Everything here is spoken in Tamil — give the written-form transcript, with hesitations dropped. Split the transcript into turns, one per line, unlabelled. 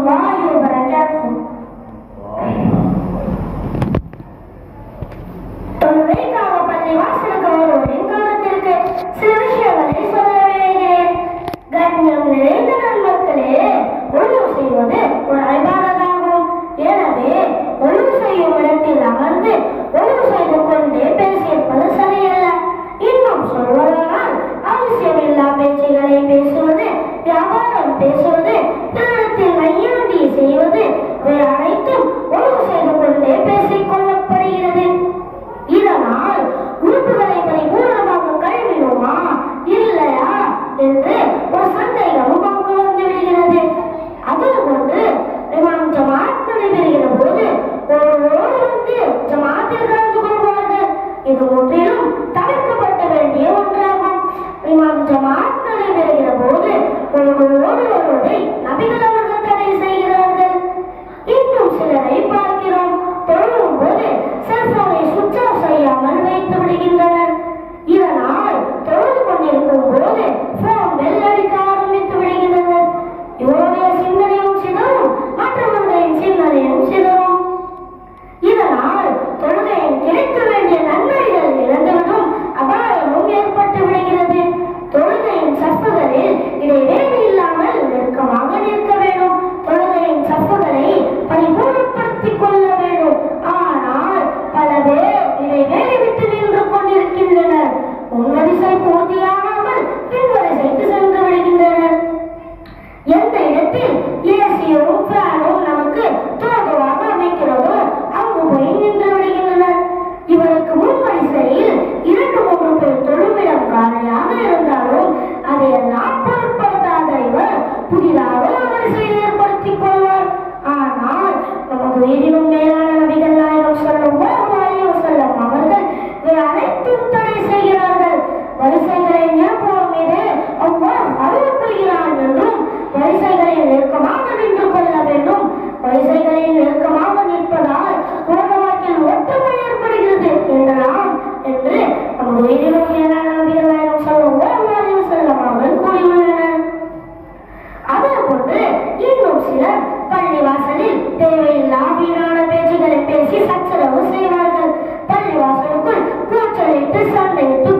الله وبركاته. தொழுகைக்காக பள்ளி வாசலுக்கு வருவதின் காலத்திற்கு சில விஷயங்களை சொல்ல விளைகிறேன். கண்ணியம் நிறைந்த நன்மக்களே, ஒழுங்கு செய்வது ஒரு ஐபாதத்தாகும். எனவே ஒழுங்கு செய்யும் இடத்தில் அமர்ந்து ஒழுங்கு செய்து கொண்டே பேசியிருப்பது சரியல்ல. இன்னும் சொல்வதானால் அவசியமில்லா பேச்சுகளை பேசுவது, வியாபாரம் பேசுவது, பிறரிடத்தில் நையாண்டி செய்வது, இவை அனைத்தும் ஒழுங்கு செய்து கொண்டே பேசிக் கொள்ளப்படுகிறது. இதனால் உறுப்புகளை பரிபூர்ணமாக கழுவினோமா இல்லையா என்று ஒரு சந்தேகமும் அங்கு வந்து விடுகிறது. அதுபோன்று இமாம் ஜமாத் நடைபெறுகிற போது ஒருவரோடு வந்து ஜமாத்தில் கலந்து கொள்வார்கள். இது முற்றிலும் தவிர்க்கப்பட வேண்டிய ஒன்றாகும். இமாம் ஜமாத் நடைபெறுகிற போது ஒருவரோடு வருவதை நபிகள் அவர்கள் தடை செய்கிறார்கள். இன்னும் சிலரை பார்க்கிறோம், தொழும் போது செல்போனை சுவிட்ச் ஆஃப் செய்யாமல் வைத்து விடுகின்றனர். இதனால் தொழுது கொண்டிருக்கும் போது போன் பெல் அடிக்க ஆரம்பித்து விடுகின்றனர். இவருடைய சிந்தனையும் சிதறும், மற்றவருடைய சிந்தனையும் சிதறும். இதனால் தொழுகையில் கிடைக்க வேண்டிய நன்மைகள் இழந்துவிடும் அபாயமும் ஏற்பட்டு விடுகிறது. தொழுகையின் சஃப்புகளில் இடைவேளை இல்லாமல் நெருக்கமாக நிற்க வேண்டும். தொழுகையின் சஃப்புகளை பரிபூர்ணப்படுத்திக் கொள்ள வேண்டும். ஆனால் பல பேர் இடைவேளை விட்டு நின்று கொண்டிருக்கின்றனர். முன்வரிசை பூர்த்தியாகாமல் பின்வரிசைக்கு சென்று விடுகின்றனர். எந்த இடத்தில் ஏசியும் ஃபேனும் நமக்கு தோதுவாக அமைக்கிறதோ அங்கு போய் நின்று விடுகின்றனர். இவருக்கு முன் வரிசையில் 2-3 பேர் தொழுமிடம் காலையாக இருந்தாலும் அதையெல்லாம் பொருட்படுத்தாத இவர் புதிதாக ஒரு வரிசையை ஏற்படுத்திக் கொள்வார். ஆனால் நமது உயிரினும் மேலான நபிகள் நாயகம் ஸல்லல்லாஹு அலைஹி வஸல்லம் அவர்கள் இவை அனைத்தும் தடை செய்கிறார்கள். வரிசைகளை நிரப்புவோர் மீது அல்லாஹ் அருள் புரிகிறான் என்றும், வரிசைகளில் நெருக்கமாக நின்று கொள்ள வேண்டும். வரிசைகளில் நெருக்கமாக நிற்பதால் உலக வாழ்க்கையில் ஒற்றுமை ஏற்படுகிறது என்றலாம் என்று நமது உயிரினும் மேலான நபிகள் நாயகம் ஸல்லல்லாஹு அலைஹி வஸல்லம் அவர்கள் கூறியுள்ளனர். அதேபோன்று இன்னும் சிலர் பள்ளிவாசலில் தேவையில்லா வீணான பேச்சுகளை பேசி சச்சரவு செய்வார்கள். பள்ளிவாசலுக்குள் கூச்சலிட்டு சண்டையிட்டு